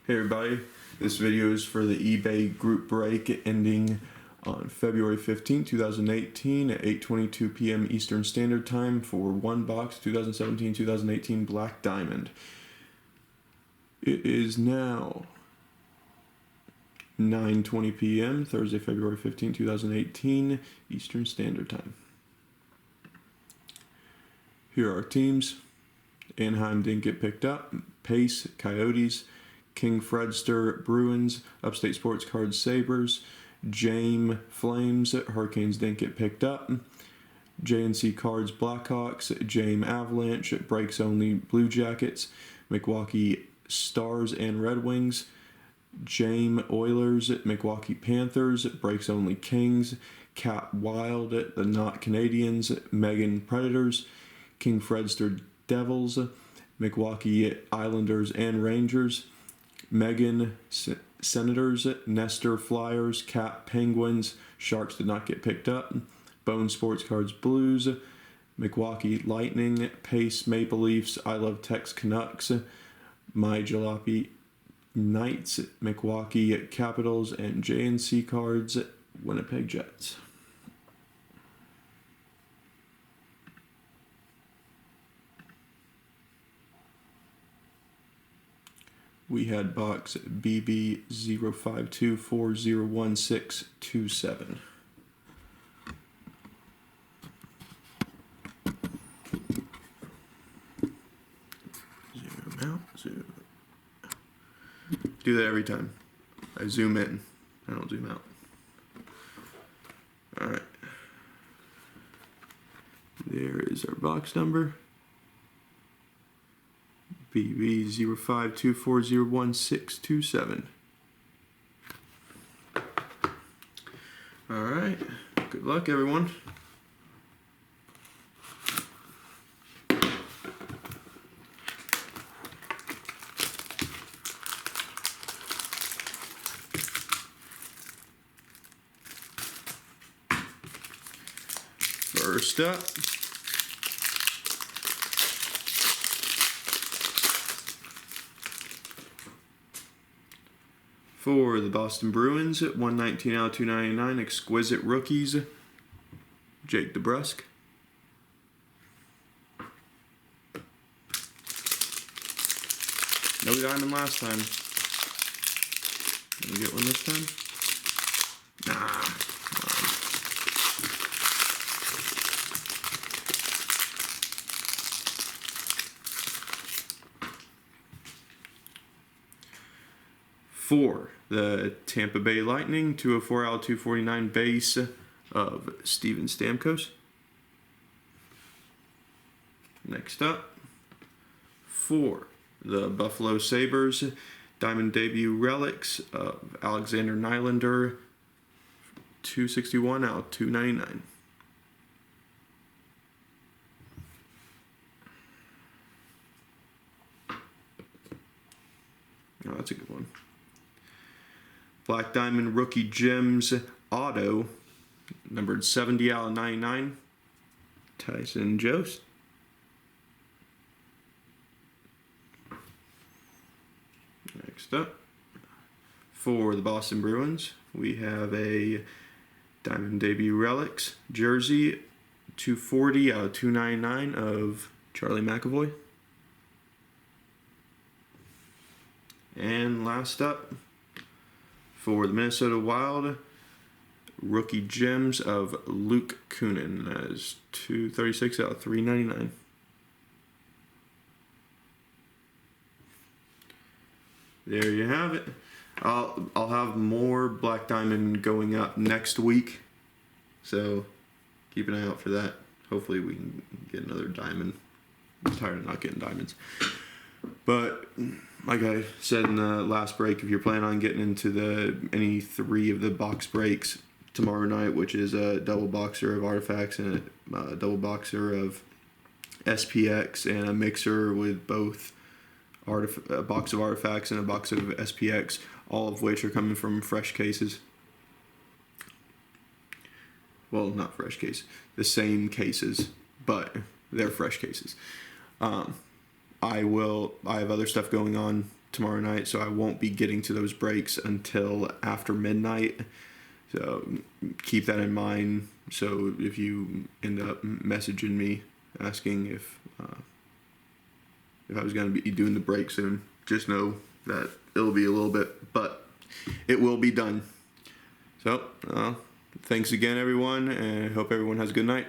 Hey everybody, this video is for the eBay group break ending on February 15, 2018 at 8:22 p.m. Eastern Standard Time for one box 2017-2018 Black Diamond. It is now 9:20 p.m. Thursday, February 15, 2018 Eastern Standard Time. Here are our teams. Anaheim didn't get picked up. Pace, Coyotes. King Fredster, Bruins. Upstate Sports Cards, Sabres. Jame, Flames. Hurricanes didn't get picked up. JNC Cards, Blackhawks. Jame, Avalanche. Breaks only, Blue Jackets. Milwaukee Stars and Red Wings. Jame, Oilers. Milwaukee Panthers. Breaks only, Kings. Cat Wild, the Not Canadians. Megan, Predators. King Fredster, Devils. Milwaukee Islanders and Rangers. Megan, Senators. Nestor, Flyers. Cat, Penguins. Sharks did not get picked up. Bone Sports Cards, Blues. Milwaukee Lightning. Pace, Maple Leafs. I Love Tex, Canucks. My Jalopy Knights. Milwaukee Capitals. And JNC Cards, Winnipeg Jets. We had box BB0524011627. Zoom out, zoom out. Do that every time. I zoom in, I don't zoom out. Alright. There is our box number. BB0524011627. Alright, good luck everyone. First up, for the Boston Bruins, 119 out of 299, Exquisite Rookies, Jake DeBrusk. No diamond last time. Can we get one this time? Nah. For the Tampa Bay Lightning, 204 out of 249 base of Steven Stamkos. Next up, for the Buffalo Sabres, Diamond Debut Relics of Alexander Nylander, 261 out of 299. Oh, that's a good one. Black Diamond Rookie Gems Auto, numbered 70 out of 99, Tyson Jost. Next up, for the Boston Bruins, we have a Diamond Debut Relics jersey, 240 out of 299 of Charlie McAvoy. And last up, for the Minnesota Wild, Rookie Gems of Luke Kunin as 236 out of 399. There you have it. I'll have more Black Diamond going up next week, so keep an eye out for that. Hopefully we can get another diamond. I'm tired of not getting diamonds. But like I said in the last break, if you're planning on getting into any three of the box breaks tomorrow night, which is a double boxer of artifacts and a double boxer of SPX and a mixer with both a box of artifacts and a box of SPX, all of which are coming from fresh cases. Well, not fresh cases, the same cases, but they're fresh cases. I have other stuff going on tomorrow night, so I won't be getting to those breaks until after midnight. So keep that in mind. So if you end up messaging me asking if I was going to be doing the break soon, just know that it'll be a little bit, but it will be done. So thanks again, everyone, and I hope everyone has a good night.